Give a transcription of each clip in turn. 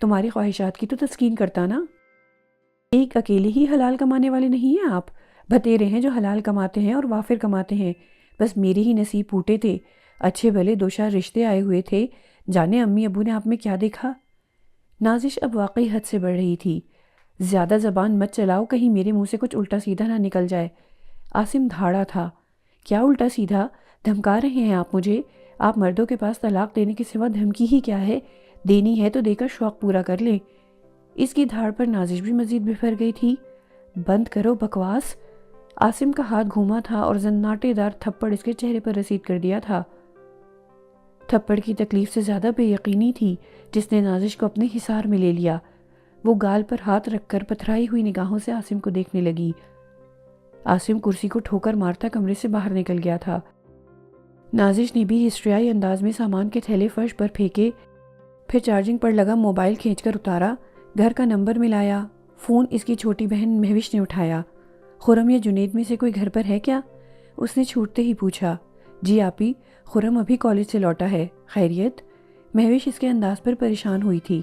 تمہاری خواہشات کی تو تسکین کرتا نا۔ ایک اکیلے ہی حلال کمانے والے نہیں ہیں آپ، بتیرے ہیں جو حلال کماتے ہیں اور وافر کماتے ہیں۔ بس میرے ہی نصیب پھوٹے تھے، اچھے بھلے دو چار رشتے آئے ہوئے تھے، جانے امی ابو نے آپ میں کیا دیکھا۔ نازش اب واقعی حد سے بڑھ رہی تھی۔ زیادہ زبان مت چلاؤ، کہیں میرے منہ سے کچھ الٹا سیدھا نہ نکل جائے۔ عاصم دھاڑا تھا۔ کیا الٹا سیدھا؟ دھمکا رہے ہیں آپ مجھے؟ آپ مردوں کے پاس طلاق دینے کے سوا دھمکی ہی کیا ہے؟ دینی ہے تو دے کر شوق پورا کر لیں۔ اس کی دھاڑ پر نازش بھی مزید بفر گئی تھی۔ بند کرو بکواس۔ عاصم کا ہاتھ گھوما تھا اور زناٹے دار تھپڑ اس کے چہرے پر رسید کر دیا تھا۔ تھپڑ کی تکلیف سے زیادہ بے یقینی تھی جس نے نازش کو اپنے حصار میں لے لیا۔ وہ گال پر ہاتھ رکھ کر پتھرائی ہوئی نگاہوں سے عاصم کو دیکھنے لگی۔ عاصم کرسی کو ٹھوکر مارتا کمرے سے باہر نکل گیا تھا۔ نازش نے بھی ہسٹریائی انداز میں سامان کے تھیلے فرش پر پھینکے، پھر چارجنگ پر لگا موبائل کھینچ کر اتارا، گھر کا نمبر ملایا۔ فون اس کی چھوٹی بہن مہوش نے اٹھایا۔ خرم یا جنید میں سے کوئی گھر پر ہے کیا؟ اس نے چھوٹتے ہی پوچھا۔ جی آپی، خرم ابھی کالج سے لوٹا ہے۔ خیریت؟ مہوش اس کے انداز پر پریشان ہوئی تھی۔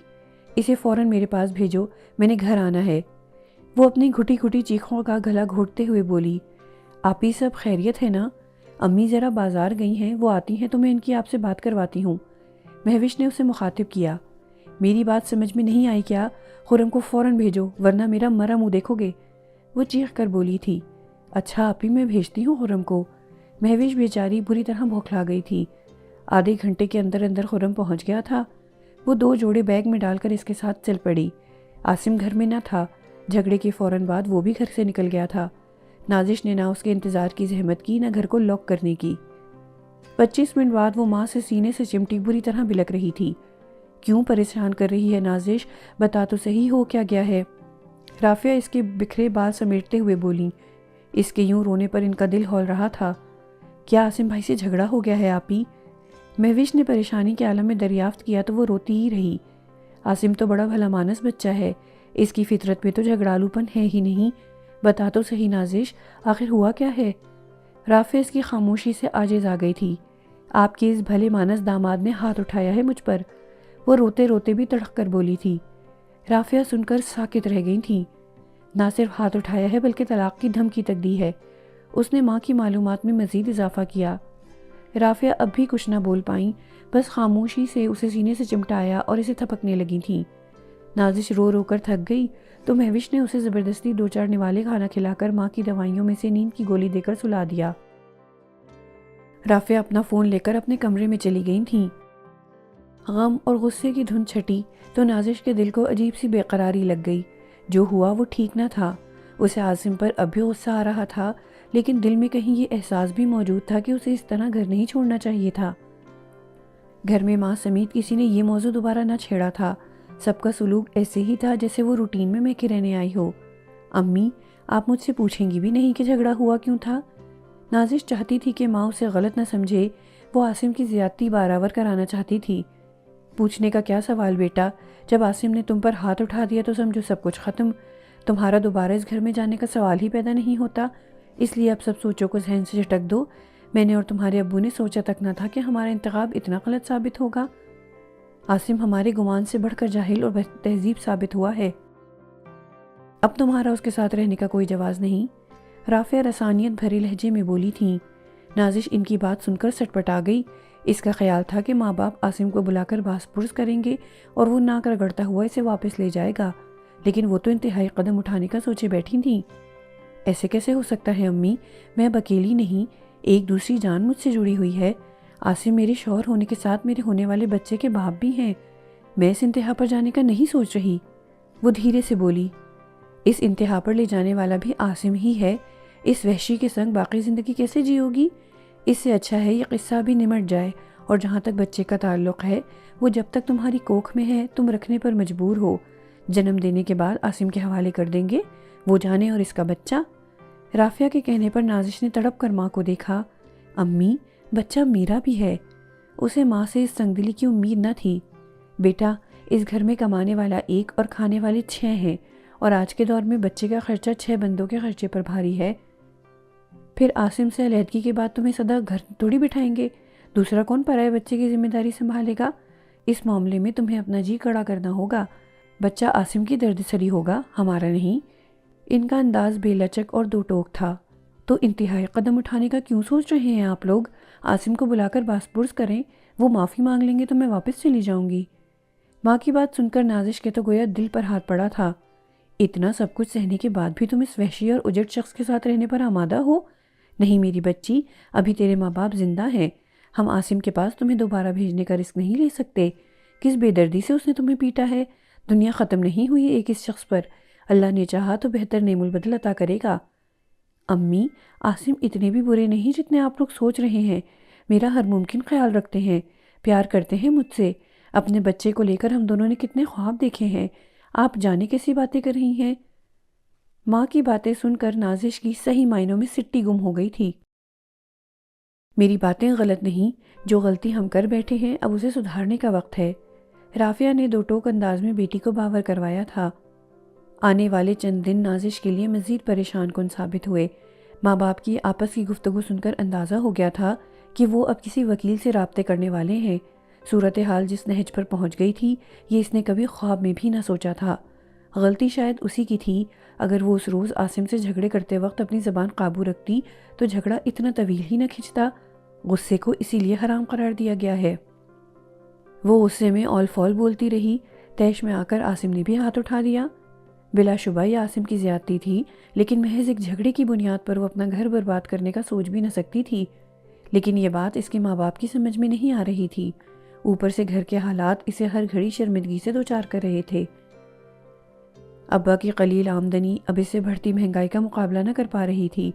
اسے فوراً میرے پاس بھیجو، میں نے گھر آنا ہے۔ وہ اپنی گھٹی گھٹی چیخوں کا گلا گھوٹتے ہوئے بولی۔ آپی سب خیریت ہے نا؟ امی ذرا بازار گئی ہیں، وہ آتی ہیں تو میں ان کی آپ سے بات کرواتی ہوں۔ مہوش نے اسے مخاطب کیا۔ میری بات سمجھ میں نہیں آئی کیا؟ خرم کو فوراً بھیجو ورنہ میرا مرا منہ دیکھو گے، وہ چیخ کر بولی تھی۔ اچھا آپی، میں بھیجتی ہوں خرم کو۔ مہوش بیچاری بری طرح بوکھلا گئی تھی۔ آدھے گھنٹے کے اندر اندر خرم پہنچ گیا تھا۔ وہ 2 جوڑے بیگ میں ڈال کر اس کے ساتھ چل پڑی۔ عاصم گھر میں نہ تھا، جھگڑے کے فوراً بعد وہ بھی گھر سے نکل گیا تھا۔ نازش نے نہ اس کے انتظار کی زحمت کی نہ گھر کو لاک کرنے کی۔ 25 منٹ بعد وہ ماں سے سینے سے چمٹی بری طرح بلک رہی تھی۔ کیوں پریشان کر رہی ہے نازش؟ بتا تو صحیح ہو کیا گیا ہے؟ رافعہ اس کے بکھرے بال سمیٹتے ہوئے بولیں۔ اس کے یوں رونے پر ان کا دل ہول رہا تھا۔ کیا عاصم بھائی سے جھگڑا ہو گیا ہے آپی؟ مہوش نے پریشانی کے عالم میں دریافت کیا تو وہ روتی ہی رہی۔ عاصم تو بڑا بھلا مانس بچہ ہے، اس کی فطرت میں تو جھگڑالو پن ہے ہی نہیں۔ بتا تو صحیح نازش، آخر ہوا کیا ہے؟ رافعہ اس کی خاموشی سے عاجز آ گئی تھی۔ آپ کے اس بھلے مانس داماد نے ہاتھ اٹھایا ہے مجھ پر، وہ روتے روتے بھی تڑک کر بولی تھی۔ رافعہ سن کر ساکت رہ گئی تھیں۔ نہ صرف ہاتھ اٹھایا ہے بلکہ طلاق کی دھمکی تک دی ہے۔ اس نے ماں کی معلومات میں مزید اضافہ کیا۔ رافعہ اب بھی کچھ نہ بول پائیں، بس خاموشی سے اسے سینے سے چمٹایا اور اسے تھپکنے لگی تھیں۔ نازش رو رو کر تھک گئی تو مہوش نے اسے زبردستی 2-4 نوالے کھانا کھلا کر ماں کی دوائیوں میں سے نیند کی گولی دے کر سلا دیا۔ رافعہ اپنا فون لے کر اپنے کمرے میں چلی گئی تھیں۔ غم اور غصے کی دھن چھٹی تو نازش کے دل کو عجیب سی بے قراری لگ گئی۔ جو ہوا وہ ٹھیک نہ تھا۔ اسے عاصم پر اب بھی غصہ آ رہا تھا، لیکن دل میں کہیں یہ احساس بھی موجود تھا کہ اسے اس طرح گھر نہیں چھوڑنا چاہیے تھا۔ گھر میں ماں سمیت کسی نے یہ موضوع دوبارہ نہ چھیڑا تھا۔ سب کا سلوک ایسے ہی تھا جیسے وہ روٹین میں کے رہنے آئی ہو۔ امی، آپ مجھ سے پوچھیں گی بھی نہیں کہ جھگڑا ہوا کیوں تھا؟ نازش چاہتی تھی کہ ماں اسے غلط نہ سمجھے، وہ عاصم کی زیادتی برابر کرانا چاہتی تھی۔ پوچھنے کا کیا سوال بیٹا، جب عاصم نے تم پر ہاتھ اٹھا دیا تو سمجھو سب کچھ ختم، تمہارا دوبارہ اس گھر میں جانے کا سوال ہی پیدا نہیں ہوتا۔ اس لیے اب سب سوچوں کو ذہن سے جھٹک دو۔ میں نے اور تمہارے ابو نے سوچا تک نہ تھا کہ ہمارا انتخاب اتنا غلط ثابت ہوگا۔ عاصم ہمارے گمان سے بڑھ کر جاہل اور بے تہذیب ثابت ہوا ہے۔ اب تمہارا اس کے ساتھ رہنے کا کوئی جواز نہیں، رافعہ رسانیت بھرے لہجے میں بولی تھیں۔ نازش ان کی بات سن کر سٹ پٹا گئی۔ اس کا خیال تھا کہ ماں باپ عاصم کو بلا کر باس پرس کریں گے اور وہ ناک رگڑتا ہوا اسے واپس لے جائے گا، لیکن وہ تو انتہائی قدم اٹھانے کا سوچے بیٹھی تھیں۔ ایسے کیسے ہو سکتا ہے امی؟ میں اب اکیلی نہیں، ایک دوسری جان مجھ سے جڑی ہوئی ہے۔ عاصم میرے شوہر ہونے کے ساتھ میرے ہونے والے بچے کے باپ بھی ہیں۔ میں اس انتہا پر جانے کا نہیں سوچ رہی، وہ دھیرے سے بولی۔ اس انتہا پر لے جانے والا بھی عاصم ہی ہے۔ اس وحشی کے سنگ باقی زندگی کیسے جیو گی؟ اس سے اچھا ہے یہ قصہ بھی نمٹ جائے، اور جہاں تک بچے کا تعلق ہے وہ جب تک تمہاری کوکھ میں ہے تم رکھنے پر مجبور ہو۔ جنم دینے کے بعد عاصم کے حوالے کر دیں گے، وہ جانے اور اس کا بچہ۔ رافعہ کے کہنے پر نازش نے تڑپ کر ماں کو دیکھا۔ امی، بچہ میرا بھی ہے۔ اسے ماں سے اس سنگدلی کی امید نہ تھی۔ بیٹا، اس گھر میں کمانے والا 1 اور کھانے والے 6 ہیں، اور آج کے دور میں بچے کا خرچہ 6 بندوں کے خرچے پر بھاری ہے۔ پھر عاصم سے علیحدگی کے بعد تمہیں سدا گھر تھوڑی بٹھائیں گے، دوسرا کون پرائے بچے کی ذمہ داری سنبھالے گا؟ اس معاملے میں تمہیں اپنا جی کڑا کرنا ہوگا۔ بچہ آسم کی درد سری ہوگا، ہمارا نہیں۔ ان کا انداز بے لچک اور دو ٹوک تھا۔ تو انتہائی قدم اٹھانے کا کیوں سوچ رہے ہیں آپ لوگ؟ آسم کو بلا کر باس پرس کریں، وہ معافی مانگ لیں گے تو میں واپس چلی جاؤں گی۔ ماں کی بات سن کر نازش کے تو گویا دل پر ہاتھ پڑا تھا۔ اتنا سب کچھ سہنے کے بعد بھی تم اس وحشی اور اجڑ شخص کے ساتھ رہنے پر آمادہ ہو؟ نہیں میری بچی، ابھی تیرے ماں باپ زندہ ہیں، ہم آسم کے پاس تمہیں دوبارہ بھیجنے کا رسک نہیں لے سکتے۔ کس بے دردی سے اس نے تمہیں پیٹا ہے؟ دنیا ختم نہیں ہوئی ایک اس شخص پر، اللہ نے چاہا تو بہتر نعم البدل عطا کرے گا۔ امی، آسم اتنے بھی برے نہیں جتنے آپ لوگ سوچ رہے ہیں، میرا ہر ممکن خیال رکھتے ہیں، پیار کرتے ہیں مجھ سے، اپنے بچے کو لے کر ہم دونوں نے کتنے خواب دیکھے ہیں، آپ جانے کیسی باتیں کر رہی ہیں؟ ماں کی باتیں سن کر نازش کی صحیح معنوں میں سٹی گم ہو گئی تھی۔ میری باتیں غلط نہیں، جو غلطی ہم کر بیٹھے ہیں اب اسے سدھارنے کا وقت ہے۔ رافعہ نے دو ٹوک انداز میں بیٹی کو باور کروایا تھا۔ آنے والے چند دن نازش کے لیے مزید پریشان کن ثابت ہوئے۔ ماں باپ کی آپس کی گفتگو سن کر اندازہ ہو گیا تھا کہ وہ اب کسی وکیل سے رابطے کرنے والے ہیں۔ صورتحال جس نہج پر پہنچ گئی تھی یہ اس نے کبھی خواب میں بھی نہ سوچا تھا۔ غلطی شاید اسی کی تھی، اگر وہ اس روز آسم سے جھگڑے کرتے وقت اپنی زبان قابو رکھتی تو جھگڑا اتنا طویل ہی نہ کھنچتا۔ غصے کو اسی لیے حرام قرار دیا گیا ہے۔ وہ غصے میں اول فول بولتی رہی، تیش میں آ کر آسم نے بھی ہاتھ اٹھا دیا۔ بلا شبہ یہ آسم کی زیادتی تھی، لیکن محض ایک جھگڑے کی بنیاد پر وہ اپنا گھر برباد کرنے کا سوچ بھی نہ سکتی تھی۔ لیکن یہ بات اس کے ماں باپ کی سمجھ میں نہیں آ رہی تھی، اوپر سے گھر کے حالات اسے ہر گھڑی شرمندگی سے دوچار کر رہے تھے۔ ابا کی قلیل آمدنی اب اس سے بڑھتی مہنگائی کا مقابلہ نہ کر پا رہی تھی۔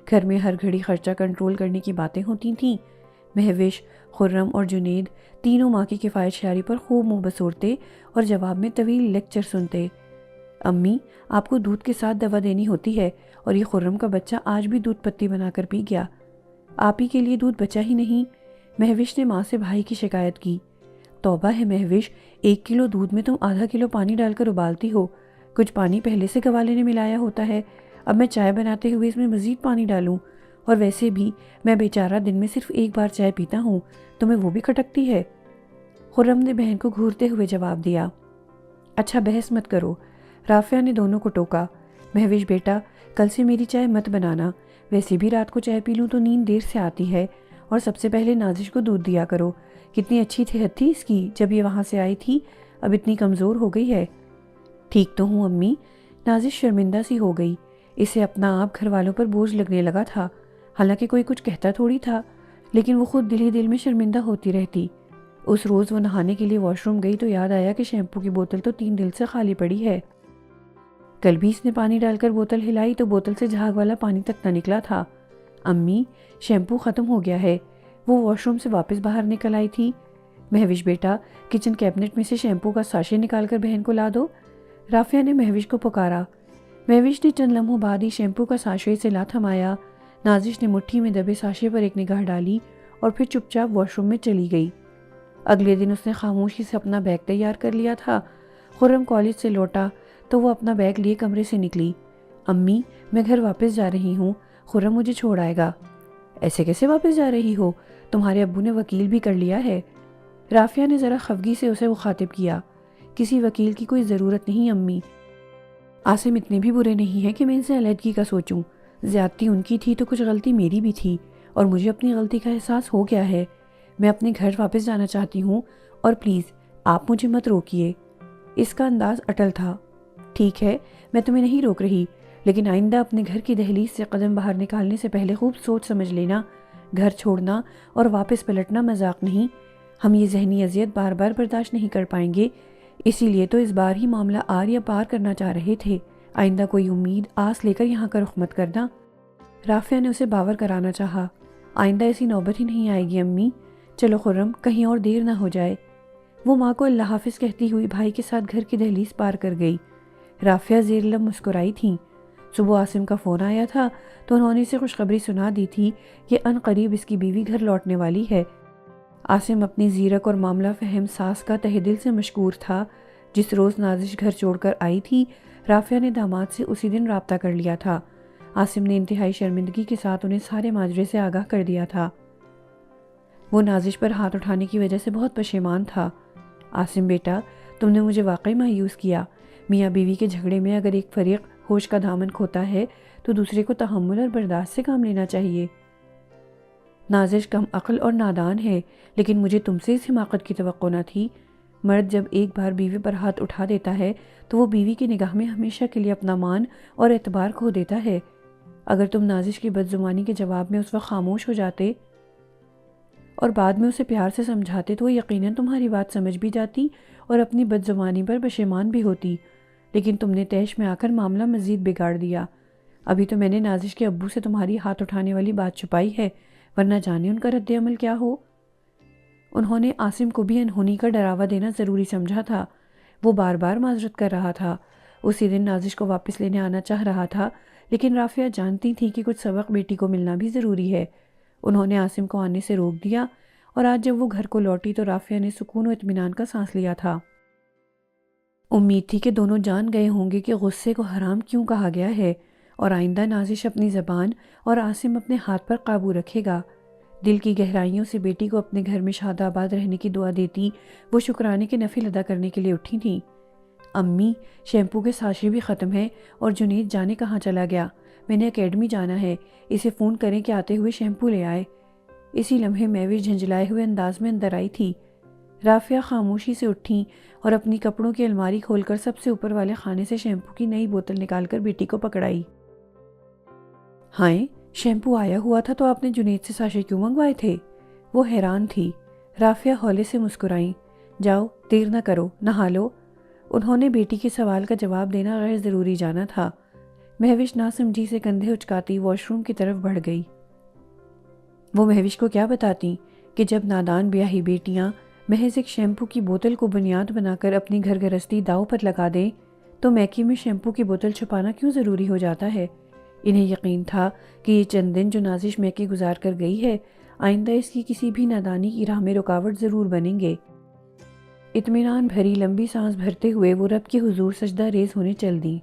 گھر میں ہر گھڑی خرچہ کنٹرول کرنے کی باتیں ہوتی تھیں۔ مہوش، خرم اور جنید تینوں ماں کی کفایت شعاری پر خوب منہ بسورتے اور جواب میں طویل لیکچر سنتے۔ امی، آپ کو دودھ کے ساتھ دوا دینی ہوتی ہے، اور یہ خرم کا بچہ آج بھی دودھ پتی بنا کر پی گیا۔ آپ ہی کے لیے دودھ بچا ہی نہیں، مہوش نے ماں سے بھائی کی شکایت کی۔ توبہ ہے مہوش، 1 کلو دودھ میں تم آدھا کلو پانی ڈال کر ابالتی ہو، کچھ پانی پہلے سے گوالے نے ملایا ہوتا ہے، اب میں چائے بناتے ہوئے اس میں مزید پانی ڈالوں، اور ویسے بھی میں بیچارہ دن میں صرف 1 بار چائے پیتا ہوں، تمہیں وہ بھی کھٹکتی ہے؟ خرم نے بہن کو گھورتے ہوئے جواب دیا۔ اچھا بحث مت کرو، رافعہ نے دونوں کو ٹوکا۔ مہوش بیٹا، کل سے میری چائے مت بنانا، ویسے بھی رات کو چائے پی لوں تو نیند دیر سے آتی ہے، اور سب سے پہلے نازش کو دودھ دیا کرو، کتنی اچھی صحت تھی اس کی جب یہ وہاں سے آئی تھی، اب اتنی کمزور ہو گئی ہے۔ ٹھیک تو ہوں امی، نازش شرمندہ سی ہو گئی، اسے اپنا آپ گھر والوں پر بوجھ لگنے لگا تھا، حالانکہ کوئی کچھ کہتا تھوڑی تھا، لیکن وہ خود دل ہی دل میں شرمندہ ہوتی رہتی۔ اس روز وہ نہانے کے لیے واش روم گئی تو یاد آیا کہ شیمپو کی بوتل تو 3 دن سے خالی پڑی ہے۔ کل بھی اس نے پانی ڈال کر بوتل ہلائی تو بوتل سے جھاگ والا پانی تک نہ نکلا تھا۔ امی، شیمپو ختم ہو گیا ہے، وہ واش روم سے واپس باہر نکل آئی تھی۔ مہوش بیٹا، کچن کیبنٹ میں سے شیمپو کا ساشے نکال کر بہن کو لا دو، رافعہ نے مہوش کو پکارا۔ مہوش نے چند لمحوں بعد ہی شیمپو کا ساشے سے لا تھمایا۔ نازش نے مٹھی میں دبے ساشے پر ایک نگاہ ڈالی اور پھر چپ چاپ واش روم میں چلی گئی۔ اگلے دن اس نے خاموشی سے اپنا بیگ تیار کر لیا تھا۔ خرم کالج سے لوٹا تو وہ اپنا بیگ لیے کمرے سے نکلی۔ امی، میں گھر واپس جا رہی ہوں، خرم مجھے چھوڑ آئے گا۔ ایسے کیسے واپس جا رہی ہو؟ تمہارے ابو نے وکیل بھی کر لیا ہے۔ رافعہ نے ذرا خفگی سے اسے مخاطب کیا۔ کسی وکیل کی کوئی ضرورت نہیں امی، آسم اتنے بھی برے نہیں ہیں کہ میں ان سے علیحدگی کا سوچوں، زیادتی ان کی تھی تو کچھ غلطی میری بھی تھی، اور مجھے اپنی غلطی کا احساس ہو گیا ہے، میں اپنے گھر واپس جانا چاہتی ہوں، اور پلیز آپ مجھے مت روکیے۔ اس کا انداز اٹل تھا۔ ٹھیک ہے، میں تمہیں نہیں روک رہی، لیکن آئندہ اپنے گھر کی دہلیز سے قدم باہر نکالنے سے پہلے خوب سوچ سمجھ لینا، گھر چھوڑنا اور واپس پلٹنا مذاق نہیں، ہم یہ ذہنی اذیت بار بار برداشت نہیں کر پائیں گے، اسی لیے تو اس بار ہی معاملہ آر یا پار کرنا چاہ رہے تھے، آئندہ کوئی امید آس لے کر یہاں کا رخ مت کرنا۔ رافعہ نے اسے باور کرانا چاہا۔ آئندہ ایسی نوبت ہی نہیں آئے گی امی، چلو خرم، کہیں اور دیر نہ ہو جائے۔ وہ ماں کو اللہ حافظ کہتی ہوئی بھائی کے ساتھ گھر کی دہلیز پار کر گئی۔ رافعہ زیر لب مسکرائی تھیں۔ صبح آسم کا فون آیا تھا تو انہوں نے اسے خوشخبری سنا دی تھی کہ ان قریب اس کی بیوی گھر لوٹنے والی ہے۔ آسم اپنی زیرک اور معاملہ فہم ساس کا تہ دل سے مشکور تھا۔ جس روز نازش گھر چھوڑ کر آئی تھی، رافعہ نے داماد سے اسی دن رابطہ کر لیا تھا۔ آسم نے انتہائی شرمندگی کے ساتھ انہیں سارے ماجرے سے آگاہ کر دیا تھا۔ وہ نازش پر ہاتھ اٹھانے کی وجہ سے بہت پشیمان تھا۔ آسم بیٹا، تم نے مجھے واقعی مایوس کیا۔ میاں بیوی کے جھگڑے میں اگر ایک فریق ہوش کا دامن کھوتا ہے تو دوسرے کو تحمل اور برداشت سے کام لینا چاہیے۔ نازش کم عقل اور نادان ہے، لیکن مجھے تم سے اس حماقت کی توقع نہ تھی۔ مرد جب ایک بار بیوی پر ہاتھ اٹھا دیتا ہے تو وہ بیوی کی نگاہ میں ہمیشہ کے لیے اپنا مان اور اعتبار کھو دیتا ہے۔ اگر تم نازش کی بدزبانی کے جواب میں اس وقت خاموش ہو جاتے اور بعد میں اسے پیار سے سمجھاتے تو وہ یقیناً تمہاری بات سمجھ بھی جاتی اور اپنی بدزبانی پر پشیمان بھی ہوتی، لیکن تم نے طیش میں آ کر معاملہ مزید بگاڑ دیا۔ ابھی تو میں نے نازش کے ابو سے تمہاری ہاتھ اٹھانے والی بات چھپائی ہے، ورنہ جانے ان کا رد عمل کیا ہو۔ انہوں نے عاصم کو بھی انہونی کا ڈراوا دینا ضروری سمجھا تھا۔ وہ بار بار معذرت کر رہا تھا، اسی دن نازش کو واپس لینے آنا چاہ رہا تھا، لیکن رافعہ جانتی تھی کہ کچھ سبق بیٹی کو ملنا بھی ضروری ہے۔ انہوں نے عاصم کو آنے سے روک دیا، اور آج جب وہ گھر کو لوٹی تو رافعہ نے سکون و اطمینان کا سانس لیا تھا۔ امید تھی کہ دونوں جان گئے ہوں گے کہ غصے کو حرام کیوں کہا گیا ہے، اور آئندہ نازش اپنی زبان اور عاصم اپنے ہاتھ پر قابو رکھے گا۔ دل کی گہرائیوں سے بیٹی کو اپنے گھر میں شاد آباد رہنے کی دعا دیتی وہ شکرانے کے نفل ادا کرنے کے لیے اٹھی تھیں۔ امی، شیمپو کے ساشے بھی ختم ہیں اور جنید جانے کہاں چلا گیا؟ میں نے اکیڈمی جانا ہے، اسے فون کریں کہ آتے ہوئے شیمپو لے آئے۔ اسی لمحے مہوش جھنجھلائے ہوئے انداز میں اندر آئی تھی۔ رافعہ خاموشی سے اٹھیں اور اپنی کپڑوں کی الماری کھول کر سب سے اوپر والے خانے سے شیمپو کی نئی بوتل نکال کر بیٹی کو پکڑائی۔ ہائے، شیمپو آیا ہوا تھا تو آپ نے جنید سے ساشے کیوں منگوائے تھے؟ وہ حیران تھی۔ رافعہ ہولے سے مسکرائیں۔ جاؤ، دیر نہ کرو، نہا لو۔ انہوں نے بیٹی کے سوال کا جواب دینا غیر ضروری جانا تھا۔ مہوش ناسمجھی سے کندھے اچکاتی واش روم کی طرف بڑھ گئی۔ وہ مہوش کو کیا بتاتی کہ جب نادان بیاہی بیٹیاں محض ایک شیمپو کی بوتل کو بنیاد بنا کر اپنی گھر گرستی داؤ پر لگا دیں تو میکی میں شیمپو کی بوتل چھپانا کیوں ضروری ہو جاتا ہے۔ انہیں یقین تھا کہ یہ چند دن جو نازش میکی گزار کر گئی ہے آئندہ اس کی کسی بھی نادانی کی راہ میں رکاوٹ ضرور بنیں گے۔ اطمینان بھری لمبی سانس بھرتے ہوئے وہ رب کے حضور سجدہ ریز ہونے چل دیں۔